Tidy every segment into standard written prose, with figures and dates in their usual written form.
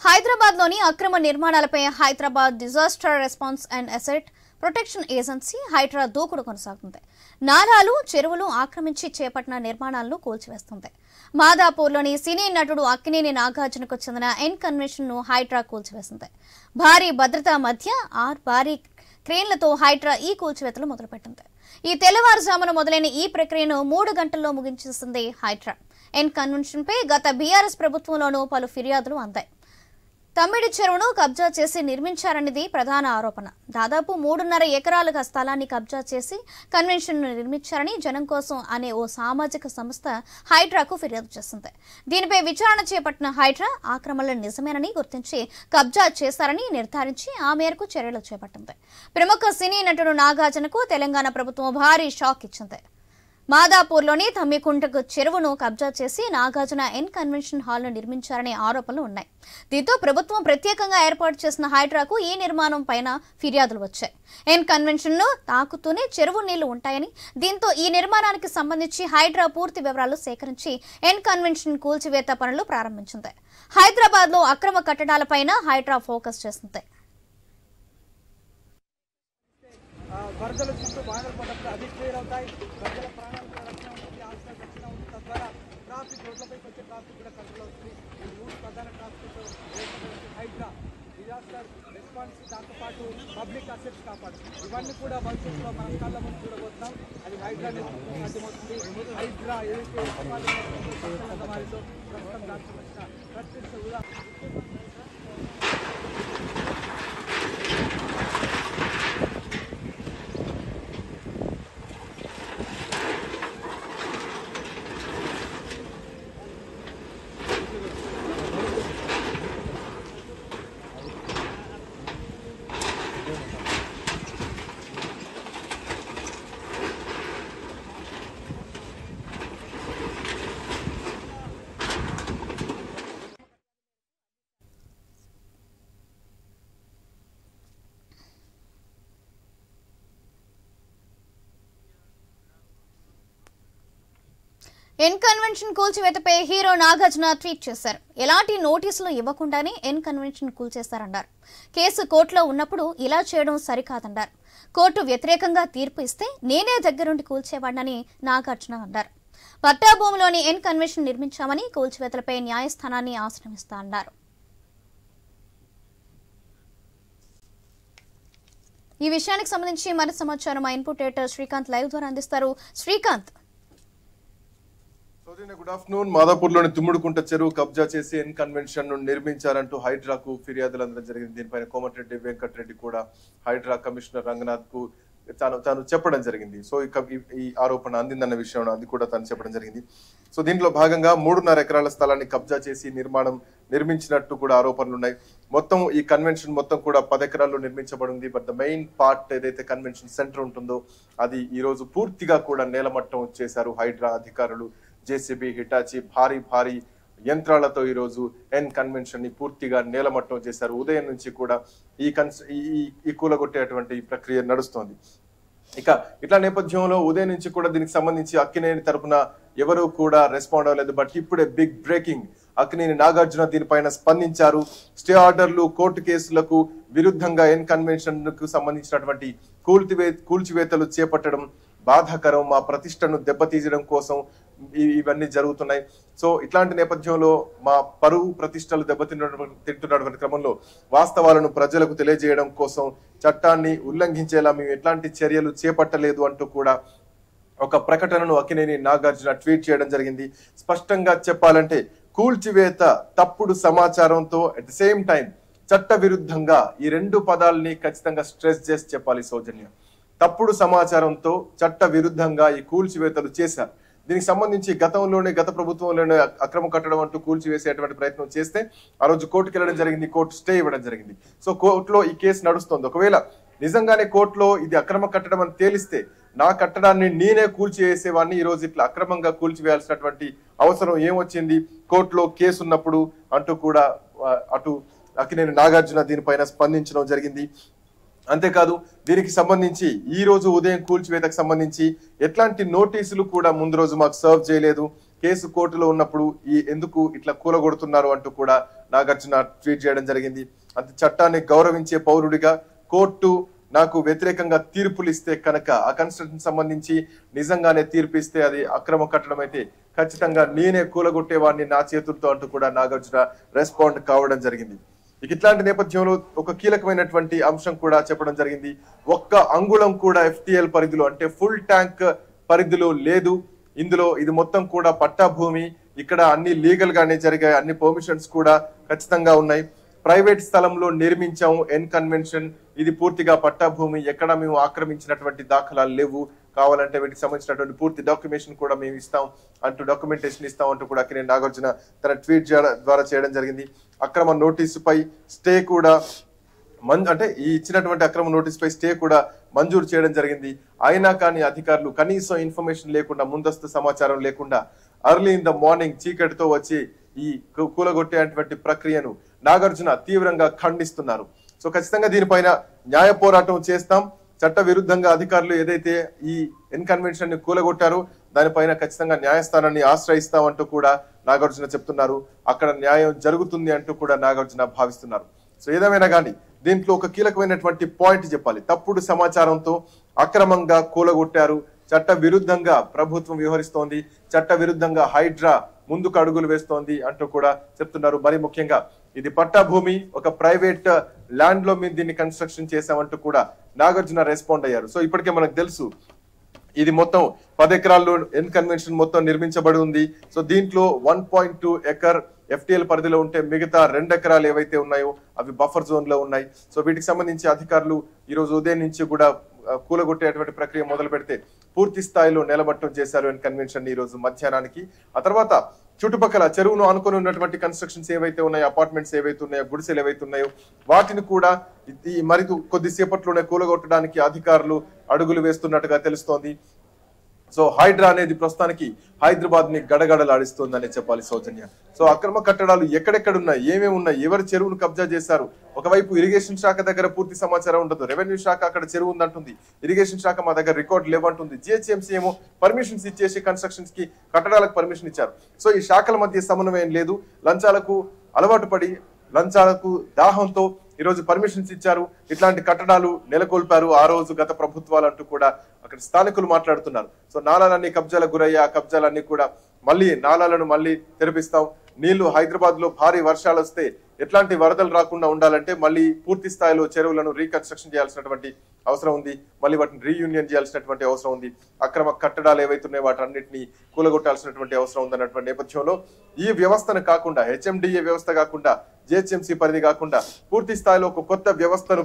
హైదరాబాద్లోని అక్రమ నిర్మాణాలపై Hyderabad disaster response and asset protection agency Hydraa దూకుడు కొనసాగుతుంది. నాలాలు, చెరువులు ఆక్రమించి చేపట్టిన నిర్మాణాలను కూల్చివేస్తుంది. మాదాపూర్లోని సినీ నటుడు అక్కినేని నాగార్జునకు చెందిన ఎన్ కన్వెన్షన్ ను హైడ్రా కూల్చివేసింది. భారీ భద్రతా మధ్య భారీ క్రేన్లతో హైడ్రా ఈ కూల్చివేతలు మొదలుపెట్టింది. ఈ తెల్లవారుజామున మొదలైన ఈ ప్రక్రియను 3 గంటల్లో ముగించేసింది హైడ్రా. ఎన్ కన్వెన్షన్ పై గత బీఆర్ఎస్ ప్రభుత్వంలోనూ పలు ఫిర్యాదులు అందాయి. తమ్మిడి చెరువును కబ్జా చేసి నిర్మించారనేది ప్రధాన ఆరోపణ. దాదాపు 3.5 ఎకరాల స్థలాన్ని కబ్జా చేసి కన్వెన్షన్ నిర్మించారని జనం కోసం అనే ఓ సామాజిక సంస్థ హైడ్రాకు ఫిర్యాదు చేసింది. దీనిపై విచారణ చేపట్టిన హైడ్రా ఆక్రమణలు నిజమేనని గుర్తించి కబ్జా చేశారని నిర్ధారించి ఆ మేరకు చర్యలు చేపట్టింది. ప్రముఖ సినీ నటుడు నాగార్జునకు తెలంగాణ ప్రభుత్వం భారీ షాక్ ఇచ్చింది. మాదాపూర్లోని తమ్మికుంటకు చెరువును కబ్జా చేసి నాగార్జున ఎన్ కన్వెన్షన్ హాల్ను నిర్మించారనే ఆరోపణలు ఉన్నాయి. దీంతో ప్రభుత్వం ప్రత్యేకంగా ఏర్పాటు చేసిన హైడ్రాకు ఈ నిర్మాణం పైన ఫిర్యాదులు వచ్చాయి. ఎన్ కన్వెన్షన్ ను తాకుతూనే చెరువు నీళ్లు ఉంటాయని, దీంతో ఈ నిర్మాణానికి సంబంధించి హైడ్రా పూర్తి వివరాలు సేకరించి ఎన్ కన్వెన్షన్ కూల్చివేత పనులు ప్రారంభించింది. హైదరాబాద్ లో అక్రమ కట్టడాలపైన హైడ్రా ఫోకస్ చేస్తుంది. వరదలు చుట్టూ బాధలు పడ్డప్పుడు అది క్లియర్ అవుతాయి. ప్రజల ప్రాణాలకు రక్షణ ఉంటుంది, ఆస్తుల రక్షణ ఉంటుంది. తద్వారా ట్రాఫిక్ రోడ్లపైకి వచ్చే ట్రాఫిక్ కూడా కంట్రోల్ అవుతుంది. ఈ 3 ప్రధాన ట్రాఫిక్ హైడ్రా డిజాస్టర్ రెస్పాన్స్, దాంతోపాటు పబ్లిక్ అసెట్స్ కాపాడు, ఇవన్నీ కూడా భవిష్యత్తులో మన కళ్ళ ముందు చూడబోతున్నాం. అది హైడ్రా సాధ్యమవుతుంది. హైడ్రా ఏదైతే వారితో ప్రస్తుతం దానికి వచ్చిన ప్రత్యక్ష ఎన్ కన్వెన్షన్ కూల్చివేతపై హీరో నాగార్జున ట్వీట్ చేశారు. ఎలాంటి నోటీసులు ఇవ్వకుండానే ఎన్ కన్వెన్షన్ కూల్చేశారన్నారు. కేసు కోర్టులో ఉన్నప్పుడు ఇలా చేయడం సరికాదన్నారు. కోర్టు వ్యతిరేకంగా తీర్పు ఇస్తే నేనే దగ్గరుండి కూల్చేవాడినని నాగార్జున అన్నారు. పట్టాభూమిలోని ఎన్ కన్వెన్షన్ నిర్మించామని కూల్చివేతలపై న్యాయస్థానాన్ని ఆశ్రమిస్తా అన్నారు. ఈ విషయానికి సంబంధించి మరింత సమాచారం మా ఇన్పుట్ ఎడిటర్ శ్రీకాంత్ లైవ్ ద్వారా అందిస్తారు. Srikanth, good afternoon. మాదాపూర్లోని తుమ్ముడుకుంట చెరువు కబ్జా చేసి ఎన్ కన్వెన్షన్ ను నిర్మించారంటూ హైడ్రాకు ఫిర్యాదులు అందడం జరిగింది. దీనిపైన కోమటిరెడ్డి వెంకటరెడ్డి కూడా హైడ్రా కమిషనర్ రంగనాథ్ కు తాను చెప్పడం జరిగింది. సో ఈ ఆరోపణ అందిందన్న విషయం అది కూడా తాను చెప్పడం జరిగింది. సో దీంట్లో భాగంగా 3.5 ఎకరాల స్థలాన్ని కబ్జా చేసి నిర్మించినట్టు కూడా ఆరోపణలు ఉన్నాయి. మొత్తం ఈ కన్వెన్షన్ మొత్తం కూడా 10 ఎకరాల్లో నిర్మించబడింది. బట్ ద మెయిన్ పార్ట్ ఏదైతే కన్వెన్షన్ సెంటర్ ఉంటుందో అది ఈ రోజు పూర్తిగా కూడా నేలమట్టం చేశారు హైడ్రా అధికారులు. జేసీబీ, హిటాచి భారీ యంత్రాలతో ఈ రోజు ఎన్ కన్వెన్షన్ ని పూర్తిగా నేలమట్టం చేశారు. ఉదయం నుంచి కూడా ఈ కూలగొట్టేటువంటి ప్రక్రియ నడుస్తోంది. ఇక ఇట్లా నేపథ్యంలో ఉదయం నుంచి కూడా దీనికి సంబంధించి అక్కినేని తరపున ఎవరు కూడా రెస్పాండ్ అవ్వలేదు. బట్ ఇప్పుడే బిగ్ బ్రేకింగ్, అక్కినేని నాగార్జున దీనిపైన స్పందించారు. స్టే ఆర్డర్లు, కోర్టు కేసులకు విరుద్ధంగా ఎన్ కన్వెన్షన్ కు సంబంధించినటువంటి కూల్చివేతలు చేపట్టడం బాధాకరం, మా ప్రతిష్టను దెబ్బతీయడం కోసం ఇవన్నీ జరుగుతున్నాయి. సో ఇట్లాంటి నేపథ్యంలో మా పరువు ప్రతిష్టలు తింటున్నటువంటి క్రమంలో వాస్తవాలను ప్రజలకు తెలియజేయడం కోసం చట్టాన్ని ఉల్లంఘించేలా మేము ఎట్లాంటి చర్యలు చేపట్టలేదు అంటూ కూడా ఒక ప్రకటనను అక్కినేని నాగార్జున ట్వీట్ చేయడం జరిగింది. స్పష్టంగా చెప్పాలంటే కూల్చివేత తప్పుడు సమాచారంతో అట్ ద సేమ్ టైం చట్ట విరుద్ధంగా, ఈ 2 పదాలని ఖచ్చితంగా స్ట్రెస్ చేసి చెప్పాలి సౌజన్య. తప్పుడు సమాచారంతో చట్ట విరుద్ధంగా ఈ కూల్చివేతలు చేశారు. దీనికి సంబంధించి గత ప్రభుత్వంలోనే అక్రమ కట్టడం అంటూ కూల్చివేసేటువంటి ప్రయత్నం చేస్తే ఆ రోజు కోర్టుకు వెళ్ళడం జరిగింది. కోర్టు స్టే ఇవ్వడం జరిగింది. సో కోర్టులో ఈ కేసు నడుస్తోంది. ఒకవేళ నిజంగానే కోర్టులో ఇది అక్రమ కట్టడం అని తేలిస్తే నా కట్టడాన్ని నేనే కూల్చివేసేవాడిని. ఈ రోజు ఇట్లా అక్రమంగా కూల్చివేయాల్సినటువంటి అవసరం ఏమొచ్చింది కోర్టులో కేసు ఉన్నప్పుడు అంటూ కూడా అటు అక్కినేని నాగార్జున దీనిపైన స్పందించడం జరిగింది. అంతేకాదు దీనికి సంబంధించి ఈ రోజు ఉదయం కూల్చివేతకు సంబంధించి ఎట్లాంటి నోటీసులు కూడా ముందు రోజు మాకు సర్వ్ చేయలేదు. కేసు కోర్టులో ఉన్నప్పుడు ఎందుకు ఇట్లా కూలగొడుతున్నారు అంటూ కూడా నాగార్జున ట్వీట్ చేయడం జరిగింది. అంత చట్టాన్ని గౌరవించే పౌరుడిగా కోర్టు నాకు వ్యతిరేకంగా తీర్పులు ఇస్తే కనుక ఆ కన్స్ట్రక్షన్ సంబంధించి నిజంగానే తీర్పు ఇస్తే అది అక్రమ కట్టడం అయితే ఖచ్చితంగా నేనే కూలగొట్టేవాడిని నా చేతులతో అంటూ కూడా నాగార్జున రెస్పాండ్ కావడం జరిగింది. ఇట్లాంటి నేపథ్యంలో ఒక కీలకమైనటువంటి అంశం కూడా చెప్పడం జరిగింది. ఒక్క అంగుళం కూడా FTL పరిధిలో అంటే ఫుల్ ట్యాంక్ పరిధిలో లేదు. ఇందులో ఇది మొత్తం కూడా పట్టా భూమి. ఇక్కడ అన్ని లీగల్ గానే జరిగాయి, అన్ని పర్మిషన్స్ కూడా ఖచ్చితంగా ఉన్నాయి. ప్రైవేట్ స్థలంలో నిర్మించాము ఎన్ కన్వెన్షన్, ఇది పూర్తిగా పట్టా భూమి, ఎక్కడ మేము ఆక్రమించినటువంటి దాఖలాలు లేవు, కావాలంటే వీటికి సంబంధించినటువంటి పూర్తి డాక్యుమెంటేషన్ కూడా మేము ఇస్తాం అంటూ కూడా అక్కినేని నాగార్జున తన ట్వీట్ ద్వారా చేయడం జరిగింది. అక్రమ నోటీసుపై స్టే కూడా అంటే ఈ ఇచ్చినటువంటి అక్రమ నోటీస్ పై స్టే కూడా మంజూరు చేయడం జరిగింది. అయినా కానీ అధికారులు కనీసం ఇన్ఫర్మేషన్ లేకుండా, ముందస్తు సమాచారం లేకుండా అర్లీ ఇన్ ద మార్నింగ్ చీకటితో వచ్చి ఈ కూలగొట్టేటువంటి ప్రక్రియను నాగార్జున తీవ్రంగా ఖండిస్తున్నారు. సో ఖచ్చితంగా దీనిపైన న్యాయ పోరాటం చేస్తాం. చట్ట విరుద్ధంగా అధికారులు ఏదైతే ఈ ఎన్ కన్వెన్షన్ ని కూలగొట్టారో దానిపైన ఖచ్చితంగా న్యాయస్థానాన్ని ఆశ్రయిస్తామంటూ కూడా నాగార్జున చెప్తున్నారు. అక్కడ న్యాయం జరుగుతుంది అంటూ కూడా నాగార్జున భావిస్తున్నారు. సో ఏదేమైనా కానీ దీంట్లో ఒక కీలకమైనటువంటి పాయింట్ చెప్పాలి. తప్పుడు సమాచారంతో అక్రమంగా కూలగొట్టారు, చట్ట విరుద్ధంగా ప్రభుత్వం వ్యవహరిస్తోంది, చట్ట విరుద్ధంగా హైడ్రా ముందుకు అడుగులు వేస్తోంది అంటూ కూడా చెప్తున్నారు. మరి ముఖ్యంగా ఇది పట్టా భూమి, ఒక ప్రైవేట్ ల్యాండ్ లో మేము దీన్ని కన్స్ట్రక్షన్ చేశామంటూ కూడా నాగార్జున రెస్పాండ్ అయ్యారు. సో ఇప్పటికే మనకు తెలుసు ఇది మొత్తం 10 ఎకరాల్లో ఎన్ కన్వెన్షన్ మొత్తం నిర్మించబడి ఉంది. సో దీంట్లో 1.2 ఎకర్ FTL పరిధిలో ఉంటే మిగతా 2 ఎకరాలు ఏవైతే ఉన్నాయో అవి బఫర్ జోన్ లో ఉన్నాయి. సో వీటికి సంబంధించి అధికారులు ఈ రోజు ఉదయం నుంచి కూడా కూలగొట్టేటువంటి ప్రక్రియ మొదలు పెడితే పూర్తి స్థాయిలో నిలబట్టం చేశారు ఎన్ కన్వెన్షన్ ఈ రోజు మధ్యాహ్నానికి. ఆ తర్వాత చుట్టుపక్కల చెరువును ఆనుకొని ఉన్నటువంటి కన్స్ట్రక్షన్స్ ఏవైతే ఉన్నాయో, అపార్ట్మెంట్స్ ఏవైతే ఉన్నాయో, గుడిసెలు ఏవైతే ఉన్నాయో వాటిని కూడా మరి కొద్దిసేపట్లోనే కూలగొట్టడానికి అధికారులు అడుగులు వేస్తున్నట్టుగా తెలుస్తోంది. సో హైడ్రా అనేది ప్రస్తుతానికి హైదరాబాద్ ని గడగడలాడిస్తోందనే చెప్పాలి సౌజన్య. సో అక్రమ కట్టడాలు ఎక్కడెక్కడ ఉన్నాయి, ఏమేమి ఉన్నాయి, ఎవరు చెరువును కబ్జా చేశారు, ఒకవైపు ఇరిగేషన్ శాఖ దగ్గర పూర్తి సమాచారం ఉండదు, రెవెన్యూ శాఖ అక్కడ చెరువు ఉందంటుంది, ఇరిగేషన్ శాఖ మా దగ్గర రికార్డు లేవంటుంది, GHMC ఏమో పర్మిషన్స్ ఇచ్చేసి కన్స్ట్రక్షన్స్ కి కట్టడాలకు పర్మిషన్ ఇచ్చారు. సో ఈ శాఖల మధ్య సమన్వయం లేదు, లంచాలకు అలవాటు పడి లంచాలకు దాహంతో ఈ రోజు పర్మిషన్స్ ఇచ్చారు, ఇట్లాంటి కట్టడాలు నెలకొల్పారు ఆ రోజు గత ప్రభుత్వాలు అంటూ కూడా అక్కడ స్థానికులు మాట్లాడుతున్నారు. సో నాలాలన్నీ కబ్జాలకు గురయ్యా, కబ్జాలన్నీ కూడా నాలాలను మళ్ళీ తెరిపిస్తాం, నీళ్లు హైదరాబాద్ లో భారీ వర్షాలు వస్తే ఎట్లాంటి వరదలు రాకుండా ఉండాలంటే మళ్ళీ పూర్తి స్థాయిలో చెరువులను రీకన్స్ట్రక్షన్ చేయాల్సినటువంటి అవసరం ఉంది, మళ్ళీ వాటిని రీయూనియన్ చేయాల్సినటువంటి అవసరం ఉంది, అక్రమ కట్టడాలు ఏవైతున్నాయో వాటన్నిటిని కూలగొట్టాల్సినటువంటి అవసరం ఉందన్నటువంటి నేపథ్యంలో ఈ వ్యవస్థను కాకుండా, HMDA వ్యవస్థ కాకుండా, GHMC పరిధి కాకుండా పూర్తి స్థాయిలో ఒక కొత్త వ్యవస్థను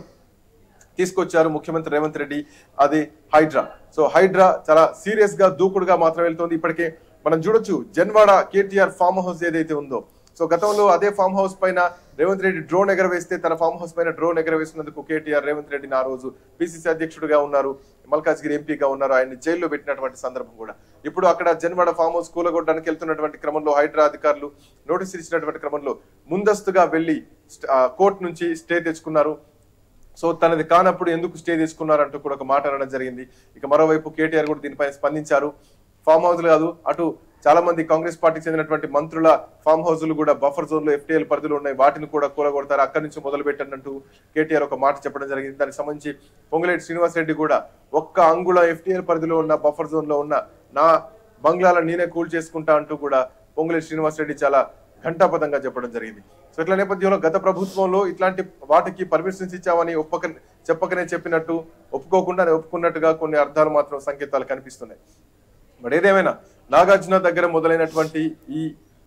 తీసుకొచ్చారు ముఖ్యమంత్రి రేవంత్ రెడ్డి, అది హైడ్రా. సో హైడ్రా చాలా సీరియస్ గా దూకుడుగా మాత్రం వెళ్తోంది. ఇప్పటికే మనం చూడొచ్చు జన్వాడ KTR ఫామ్ హౌస్ ఏదైతే ఉందో, సో గతంలో అదే ఫామ్ హౌస్ పైన రేవంత్ రెడ్డి డ్రోన్ ఎగరవేస్తే తన ఫామ్ హౌస్ పైన డ్రోన్ ఎగరవేసినందుకు KTR రేవంత్ రెడ్డిని ఆ రోజు PCC అధ్యక్షుడిగా ఉన్నారు, మల్కాజ్గిరి ఎంపీగా ఉన్నారు, ఆయన్ని జైల్లో పెట్టినటువంటి సందర్భం కూడా. ఇప్పుడు అక్కడ జన్వాడ ఫామ్ హౌస్ కూలగొట్టడానికి వెళ్తున్నటువంటి క్రమంలో హైడ్రా అధికారులు నోటీసులు ఇచ్చినటువంటి క్రమంలో ముందస్తుగా వెళ్లి కోర్టు నుంచి స్టే తెచ్చుకున్నారు. సో తనది కానప్పుడు ఎందుకు స్టే తీసుకున్నారంటూ కూడా ఒక మాట అనడం జరిగింది. ఇక మరోవైపు KTR కూడా దీనిపై స్పందించారు. ఫామ్ హౌస్లు కాదు, అటు చాలా మంది కాంగ్రెస్ పార్టీకి చెందినటువంటి మంత్రుల ఫామ్ హౌస్లు కూడా బఫర్ జోన్ లో FTL పరిధిలో ఉన్నాయి, వాటిని కూడా కూలగొడతారు, అక్కడి నుంచి మొదలు పెట్టండి KTR ఒక మాట చెప్పడం జరిగింది. దానికి సంబంధించి పొంగులేటి శ్రీనివాస్ రెడ్డి కూడా ఒక్క అంగుళ FTL పరిధిలో ఉన్న బఫర్ జోన్ లో ఉన్న నా బంగ్లాలను నేనే కూల్ చేసుకుంటా అంటూ కూడా పొంగులేటి శ్రీనివాస్ రెడ్డి చాలా ఘంటాపథంగా చెప్పడం జరిగింది. సో ఇట్లా నేపథ్యంలో గత ప్రభుత్వంలో ఇట్లాంటి వాటికి పర్మిషన్స్ ఇచ్చామని చెప్పకనే చెప్పినట్టు, ఒప్పుకోకుండా ఒప్పుకున్నట్టుగా కొన్ని అర్థాలు మాత్రం సంకేతాలు కనిపిస్తున్నాయి. బట్ ఏదేమైనా నాగార్జున దగ్గర మొదలైనటువంటి ఈ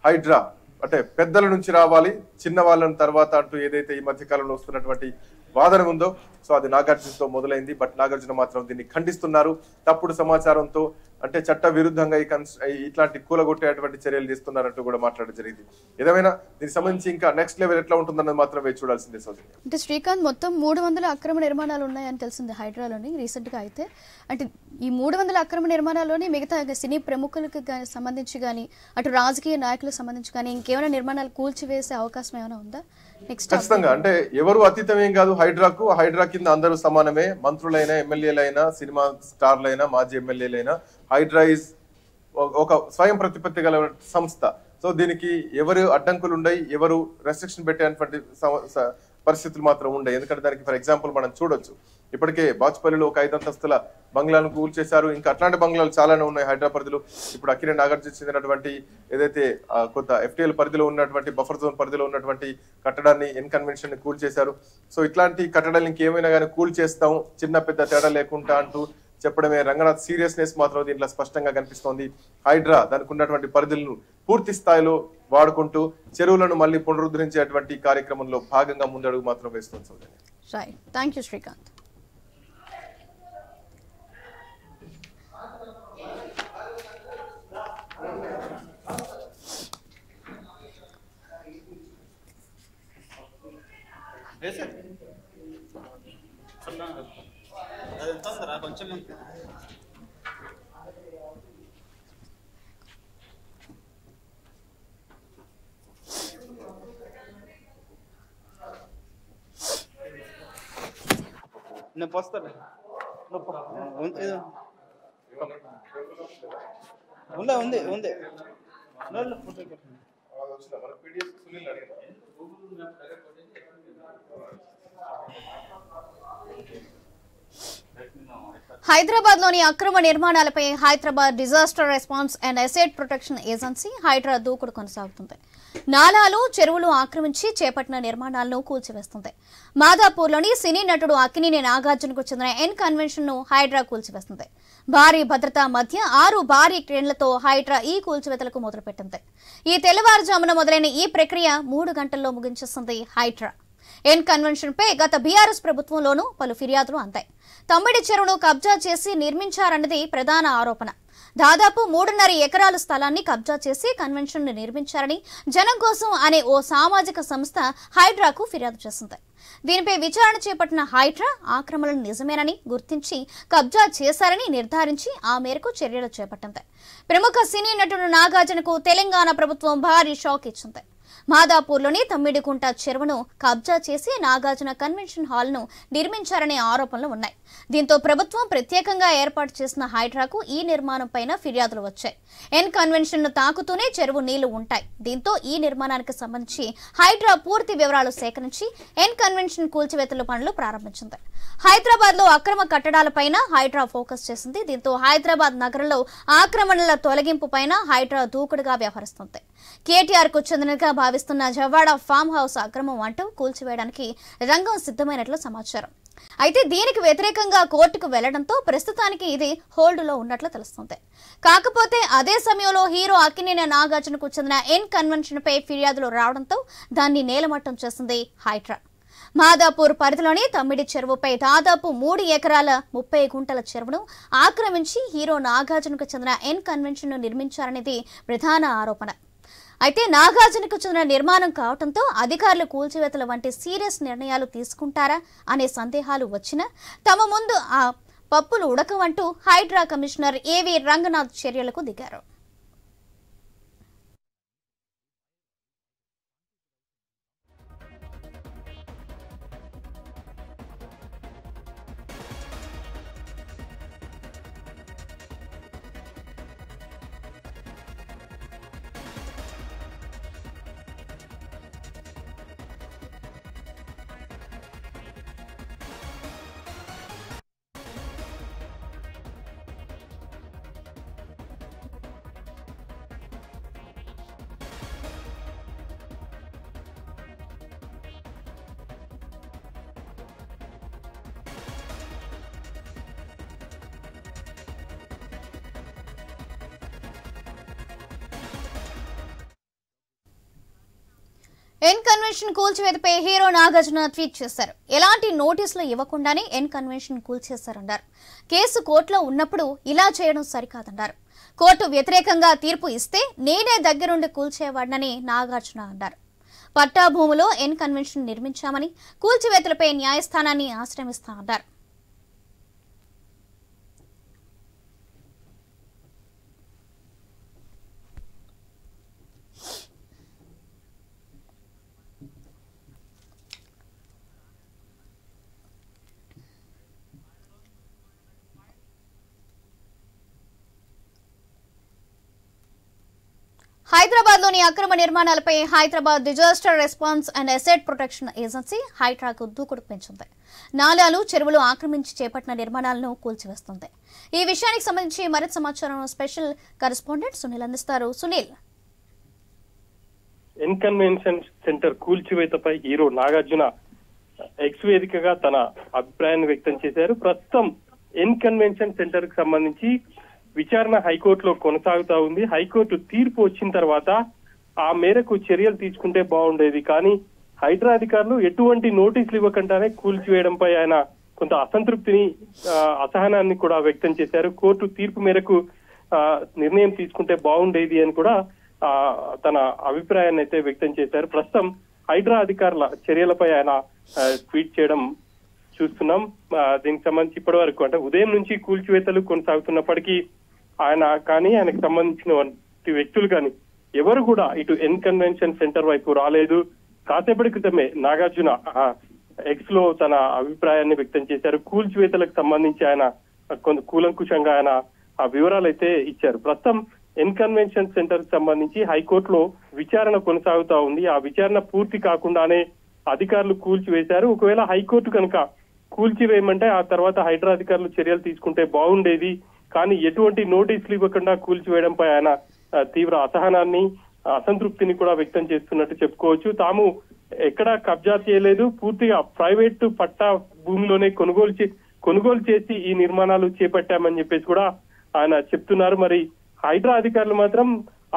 హైడ్రా అంటే పెద్దల నుంచి రావాలి, చిన్న వాళ్ళని తర్వాత అంటూ ఏదైతే ఈ మధ్య కాలంలో వస్తున్నటువంటి వాదన ఉందో, సో అది నాగార్జునతో మొదలైంది. బట్ నాగార్జున మాత్రం దీన్ని ఖండిస్తున్నారు. తప్పుడు సమాచారంతో అంటే చట్ట విరుద్ధంగా ఇట్లాంటి కూలగొట్టేటువంటి చర్యలు తీస్తున్నారంటూ కూడా మాట్లాడడం జరిగింది. ఏదేమైనా దీనికి సంబంధించి ఇంకా నెక్స్ట్ లెవెల్ ఎట్లా ఉంటుందన్నది మాత్రం వేచి చూడాల్సిందే సౌజన్య. అంటే శ్రీకాంత్, మొత్తం 300 అక్రమ నిర్మాణాలు ఉన్నాయని తెలిసింది హైడ్రాలోని రీసెంట్ గా. అయితే అంటే ఈ 300 అక్రమ నిర్మాణాల్లోని మిగతా సినీ ప్రముఖులకు సంబంధించి కానీ, అటు రాజకీయ నాయకులకు సంబంధించి కానీ ఇంకేమైనా నిర్మాణాలు కూల్చివేసే అవకాశం ఏమైనా ఉందా నెక్స్ట్? ఖచ్చితంగా, అంటే ఎవరు అతీతం ఏం కాదు హైడ్రాకు. హైడ్రా కింద అందరూ సమానమే, మంత్రులైనా, ఎమ్మెల్యేలైనా, సినిమా స్టార్లైనా, మాజీ ఎమ్మెల్యేలైనా. హైడ్రా ఇస్ ఒక స్వయం ప్రతిపత్తి గల సంస్థ. సో దీనికి ఎవరు అడ్డంకులు ఉన్నాయి, ఎవరు రెస్ట్రిక్షన్ పెట్టేటువంటి పరిస్థితులు మాత్రం ఉన్నాయి. ఎందుకంటే దానికి ఫర్ ఎగ్జాంపుల్ మనం చూడొచ్చు, ఇప్పటికే బాచుపల్లిలో ఒక 5 అంతస్తుల బంగ్లాలను కూల్చేశారు. ఇంకా అట్లాంటి బంగ్లాలు చాలానే ఉన్నాయి హైడ్రా పరిధిలో. ఇప్పుడు అక్కినే నాగార్జున చెందినటువంటి ఏదైతే కొత్త FTL పరిధిలో ఉన్నటువంటి బఫర్ జోన్ పరిధిలో ఉన్నటువంటి కట్టడాన్ని ఎన్ కన్వెన్షన్ ని కూల్చేశారు. సో ఇట్లాంటి కట్టడాలు ఇంకేమైనా కానీ కూల్చేస్తాం చిన్న పెద్ద తేడా లేకుండా అంటూ చెప్పడమే రంగనాథ్ సీరియస్నెస్ మాత్రం దీంట్లో స్పష్టంగా కనిపిస్తోంది. హైడ్రా దానికి ఉన్నటువంటి పరిధులను పూర్తి స్థాయిలో వాడుకుంటూ చెరువులను మళ్ళీ పునరుద్ధరించేటువంటి కార్యక్రమంలో భాగంగా ముందడుగు మాత్రం వేస్తుంది. Right, thank you Srikanth. కొంచెం నేను పోస్తాను ఉంది ఉంది హైదరాబాద్ లోని అక్రమ నిర్మాణాలపై Hyderabad disaster response and asset protection agency Hydraa దూకుడు కొనసాగుతుంది. నాలాలు, చెరువులు ఆక్రమించి చేపట్టిన నిర్మాణాలను కూల్చివేస్తుంది. మాదాపూర్లోని సినీ నటుడు అక్కినేని నాగార్జునకు చెందిన ఎన్ కన్వెన్షన్ ను హైడ్రా కూల్చివేస్తుంది. భారీ భద్రతా మధ్య 6 భారీ క్రేన్లతో హైడ్రా ఈ కూల్చివేతలకు మొదలుపెట్టింది. ఈ తెల్లవారుజామున మొదలైన ఈ ప్రక్రియ 3 గంటల్లో ముగించేస్తుంది హైడ్రా. ఎన్ కన్వెన్షన్ పై గత బీఆర్ఎస్ ప్రభుత్వంలోనూ పలు ఫిర్యాదులు అందాయి. తమ్మిడి చెరువును కబ్జా చేసి నిర్మించారన్నది ప్రధాన ఆరోపణ. దాదాపు 3.5 ఎకరాల స్థలాన్ని కబ్జా చేసి కన్వెన్షన్ ను నిర్మించారని జనం కోసం అనే ఓ సామాజిక సంస్థ హైడ్రాకు ఫిర్యాదు చేసింది. దీనిపై విచారణ చేపట్టిన హైడ్రా ఆక్రమణలు నిజమేనని గుర్తించి కబ్జా చేశారని నిర్ధారించి ఆ మేరకు చర్యలు చేపట్టింది. ప్రముఖ సినీ నటుడు నాగార్జునకు తెలంగాణ ప్రభుత్వం భారీ షాక్ ఇచ్చింది. మాదాపూర్లోని తమ్మిడికుంట చెరువును కబ్జా చేసి నాగార్జున కన్వెన్షన్ హాల్ ను నిర్మించారనే ఆరోపణలు ఉన్నాయి. దీంతో ప్రభుత్వం ప్రత్యేకంగా ఏర్పాటు చేసిన హైడ్రాకు ఈ నిర్మాణం పైన ఫిర్యాదులు వచ్చాయి. ఎన్ కన్వెన్షన్ ను తాకుతూనే చెరువు నీళ్లు ఉంటాయి. దీంతో ఈ నిర్మాణానికి సంబంధించి హైడ్రా పూర్తి వివరాలు సేకరించి ఎన్ కన్వెన్షన్ కూల్చివేతల పనులు ప్రారంభించింది. హైదరాబాద్ లో అక్రమ కట్టడాలపైన హైడ్రా ఫోకస్ చేసింది. దీంతో హైదరాబాద్ నగరంలో ఆక్రమణల తొలగింపు పైన హైడ్రా దూకుడుగా వ్యవహరిస్తుంది. కేటీఆర్ కు చెందినగా భావిస్తున్న జవ్వాడ ఫామ్ హౌస్ అక్రమం అంటూ కూల్చివేయడానికి రంగం సిద్ధమైనట్లు సమాచారం. అయితే దీనికి వ్యతిరేకంగా కోర్టుకు వెళ్లడంతో ప్రస్తుతానికి ఇది హోల్డ్ లో ఉన్నట్లు తెలుస్తుంది. కాకపోతే అదే సమయంలో హీరో అక్కినేని నాగార్జునకు చెందిన ఎన్ కన్వెన్షన్ పై ఫిర్యాదులు రావడంతో దాన్ని నేలమట్టం చేసింది హైడ్రా. మాదాపూర్ పరిధిలోని తమ్మిడి చెరువుపై దాదాపు 3 ఎకరాల 30 గుంటల చెరువును ఆక్రమించి హీరో నాగార్జునకు చెందిన ఎన్ కన్వెన్షన్ ను నిర్మించారనేది ప్రధాన ఆరోపణ. అయితే నాగార్జునకు చెందిన నిర్మాణం కావడంతో అధికారులు కూల్చివేతల వంటి సీరియస్ నిర్ణయాలు తీసుకుంటారా అనే సందేహాలు వచ్చినా తమ ముందు ఆ పప్పులు ఉడకవంటూ హైడ్రా కమిషనర్ ఏవి రంగనాథ్ చర్యలకు దిగారు. ఎన్ కన్వెన్షన్ కూల్చివేతపై హీరో నాగార్జున ట్వీట్ చేశారు. ఎలాంటి నోటీసులు ఇవ్వకుండానే ఎన్ కన్వెన్షన్ కూల్చేశారన్నారు. కేసు కోర్టులో ఉన్నప్పుడు ఇలా చేయడం సరికాదన్నారు. కోర్టు వ్యతిరేకంగా తీర్పు ఇస్తే నేనే దగ్గరుండి కూల్చేవాడినని నాగార్జున అన్నారు. పట్టా భూములో ఎన్ కన్వెన్షన్ నిర్మించామని, కూల్చివేతలపై న్యాయస్థానాన్ని ఆశ్రమిస్తామన్నారు. హైదరాబాద్ లోని అక్రమ నిర్మాణాలపై Hyderabad disaster response and asset protection agency హైడ్రాకు దూకుడు పెంచింది. నాలాలు, చెరువులు ఆక్రమించి చేపట్టిన నిర్మాణాలను కూల్చివేస్తుంది. ఈ విషయానికి సంబంధించి మరింత సమాచారం స్పెషల్ కరెస్పాండెంట్ సునీల్ అందిస్తారు. సునీల్, కన్వెన్షన్ సెంటర్ కూల్చివేతపై హీరో నాగార్జున ఎక్స్ వేదికగా తన అభిప్రాయాన్ని వ్యక్తం చేశారు. ప్రస్తుతం కన్వెన్షన్ సెంటర్ కి సంబంధించి విచారణ హైకోర్టులో కొనసాగుతా ఉంది. హైకోర్టు తీర్పు వచ్చిన తర్వాత ఆ మేరకు చర్యలు తీసుకుంటే బాగుండేది, కానీ హైడ్రా అధికారులు ఎటువంటి నోటీసులు ఇవ్వకుండానే కూల్చివేయడంపై ఆయన కొంత అసంతృప్తిని, అసహనాన్ని కూడా వ్యక్తం చేశారు. కోర్టు తీర్పు మేరకు నిర్ణయం తీసుకుంటే బాగుండేది అని కూడా తన అభిప్రాయాన్ని అయితే వ్యక్తం చేశారు. ప్రస్తుతం హైడ్రా అధికారుల చర్యలపై ఆయన ట్వీట్ చేయడం చూస్తున్నాం. దీనికి సంబంధించి ఇప్పటి వరకు అంటే ఉదయం నుంచి కూల్చివేతలు కొనసాగుతున్నప్పటికీ ఆయన కానీ ఆయనకు సంబంధించిన వ్యక్తులు కానీ ఎవరు కూడా ఇటు కన్వెన్షన్ సెంటర్ వైపు రాలేదు. కాసేపటి క్రితమే నాగార్జున ఎక్స్ లో తన అభిప్రాయాన్ని వ్యక్తం చేశారు. కూల్చివేతలకు సంబంధించి ఆయన కొంత కూలంకుషంగా ఆయన ఆ వివరాలు అయితే ఇచ్చారు. ప్రస్తుతం కన్వెన్షన్ సెంటర్ కి సంబంధించి హైకోర్టులో విచారణ కొనసాగుతా ఉంది. ఆ విచారణ పూర్తి కాకుండానే అధికారులు కూల్చివేశారు. ఒకవేళ హైకోర్టు కనుక కూల్చివేయమంటే ఆ తర్వాత హైడ్రా అధికారులు చర్యలు తీసుకుంటే బాగుండేది, కానీ ఎటువంటి నోటీసులు ఇవ్వకుండా కూల్చివేయడంపై ఆయన తీవ్ర అసహనాన్ని, అసంతృప్తిని కూడా వ్యక్తం చేస్తున్నట్టు చెప్పుకోవచ్చు. తాము ఎక్కడా కబ్జా చేయలేదు, పూర్తిగా ప్రైవేటు పట్టా భూమిలోనే కొనుగోలు చేసి ఈ నిర్మాణాలు చేపట్టామని చెప్పేసి కూడా ఆయన చెప్తున్నారు. మరి హైడ్రా అధికారులు మాత్రం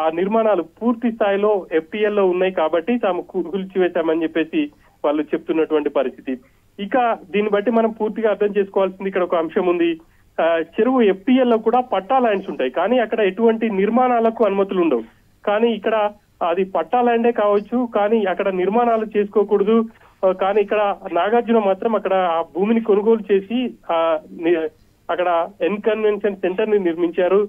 ఆ నిర్మాణాలు పూర్తి స్థాయిలో FTL లో ఉన్నాయి కాబట్టి తాము కూల్చివేశామని చెప్పేసి వాళ్ళు చెప్తున్నటువంటి పరిస్థితి. ఇక దీన్ని బట్టి మనం పూర్తిగా అర్థం చేసుకోవాల్సింది ఇక్కడ ఒక అంశం ఉంది. చెరువు FTL లో కూడా పట్టా ల్యాండ్స్ ఉంటాయి, కానీ అక్కడ ఎటువంటి నిర్మాణాలకు అనుమతులు ఉండవు. కానీ ఇక్కడ అది పట్టా ల్యాండే కావచ్చు, కానీ అక్కడ నిర్మాణాలు చేసుకోకూడదు. కానీ ఇక్కడ నాగార్జున మాత్రం అక్కడ ఆ భూమిని కొనుగోలు చేసి అక్కడ కన్వెన్షన్ సెంటర్ ని నిర్మించారు.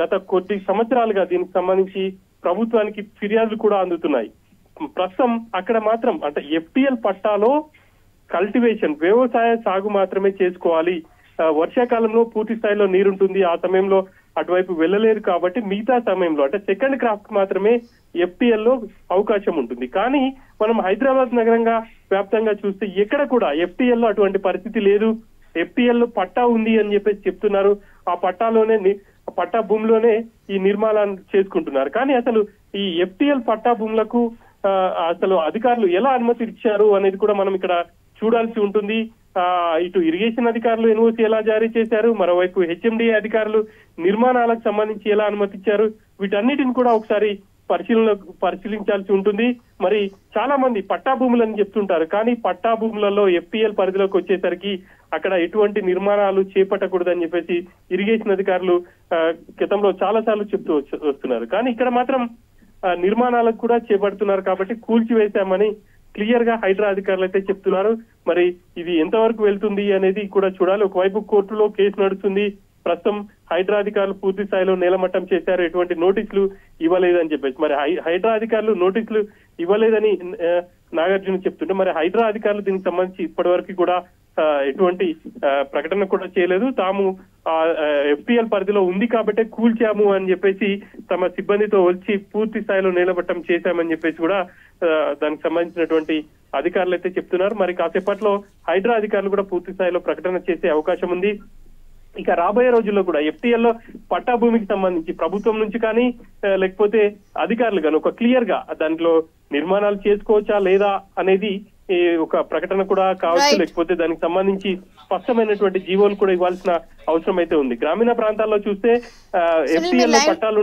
గత కొద్ది సంవత్సరాలుగా దీనికి సంబంధించి ప్రభుత్వానికి ఫిర్యాదులు కూడా అందుతున్నాయి. ప్రస్తుతం అక్కడ మాత్రం అంటే FTL పట్టాలో కల్టివేషన్, వ్యవసాయ సాగు మాత్రమే చేసుకోవాలి. వర్షాకాలంలో పూర్తి స్థాయిలో నీరుంటుంది, ఆ సమయంలో అటువైపు వెళ్ళలేరు కాబట్టి మిగతా సమయంలో అంటే సెకండ్ క్రాప్ మాత్రమే FTL లో అవకాశం ఉంటుంది. కానీ మనం హైదరాబాద్ నగరంగా వ్యాప్తంగా చూస్తే ఎక్కడ కూడా FTL లో అటువంటి పరిస్థితి లేదు. FTL లో పట్టా ఉంది అని చెప్పేసి చెప్తున్నారు. ఆ పట్టా భూమిలోనే ఈ నిర్మాణాలు చేసుకుంటున్నారు. కానీ అసలు ఈ FTL పట్టా భూములకు అసలు అధికారులు ఎలా అనుమతి ఇచ్చారు అనేది కూడా మనం ఇక్కడ చూడాల్సి ఉంటుంది. ఇటు ఇరిగేషన్ అధికారులు NOC ఎలా జారీ చేశారు, మరోవైపు HMD అధికారులు నిర్మాణాలకు సంబంధించి ఎలా అనుమతిచ్చారు, వీటన్నిటిని కూడా ఒకసారి పరిశీలించాల్సి ఉంటుంది. మరి చాలా మంది పట్టా భూములని చెప్తుంటారు, కానీ పట్టా భూములలో FTL పరిధిలోకి వచ్చేసరికి అక్కడ ఎటువంటి నిర్మాణాలు చేపట్టకూడదని చెప్పేసి ఇరిగేషన్ అధికారులు గతంలో చాలా సార్లు చెప్తూ వస్తున్నారు. కానీ ఇక్కడ మాత్రం నిర్మాణాలకు కూడా చేపడుతున్నారు కాబట్టి కూల్చివేశామని క్లియర్ గా హైడ్రా అధికారులు అయితే చెప్తున్నారు. మరి ఇది ఎంతవరకు వెళ్తుంది అనేది కూడా చూడాలి. ఒకవైపు కోర్టులో కేసు నడుస్తుంది. ప్రస్తుతం హైడ్రా అధికారులు పూర్తి స్థాయిలో నేలమట్టం చేశారు, ఎటువంటి నోటీసులు ఇవ్వలేదని చెప్పేసి. మరి హైడ్రా అధికారులు నోటీసులు ఇవ్వలేదని నాగార్జున చెప్తుంటే మరి హైడ్రా అధికారులు దీనికి సంబంధించి ఇప్పటి వరకు కూడా ఎటువంటి ప్రకటన కూడా చేయలేదు. తాము FTL పరిధిలో ఉంది కాబట్టి కూల్చాము అని చెప్పేసి తమ సిబ్బందితో వచ్చి పూర్తి స్థాయిలో నేలమట్టం చేశామని చెప్పేసి కూడా దానికి సంబంధించినటువంటి అధికారులు అయితే చెప్తున్నారు. మరి కాసేపట్లో హైడ్రా అధికారులు కూడా పూర్తి స్థాయిలో ప్రకటన చేసే అవకాశం ఉంది. ఇక రాబోయే రోజుల్లో కూడా FTL లో పట్టా భూమికి సంబంధించి ప్రభుత్వం నుంచి కానీ లేకపోతే అధికారులు కానీ ఒక క్లియర్ గా దాంట్లో నిర్మాణాలు చేసుకోవచ్చా లేదా అనేది ఒక ప్రకటన కూడా కావచ్చు, లేకపోతే దానికి సంబంధించి స్పష్టమైనటువంటి జీవోలు కూడా ఇవ్వాల్సిన అవసరం అయితే ఉంది. గ్రామీణ ప్రాంతాల్లో చూస్తే FTL లో పట్టాలు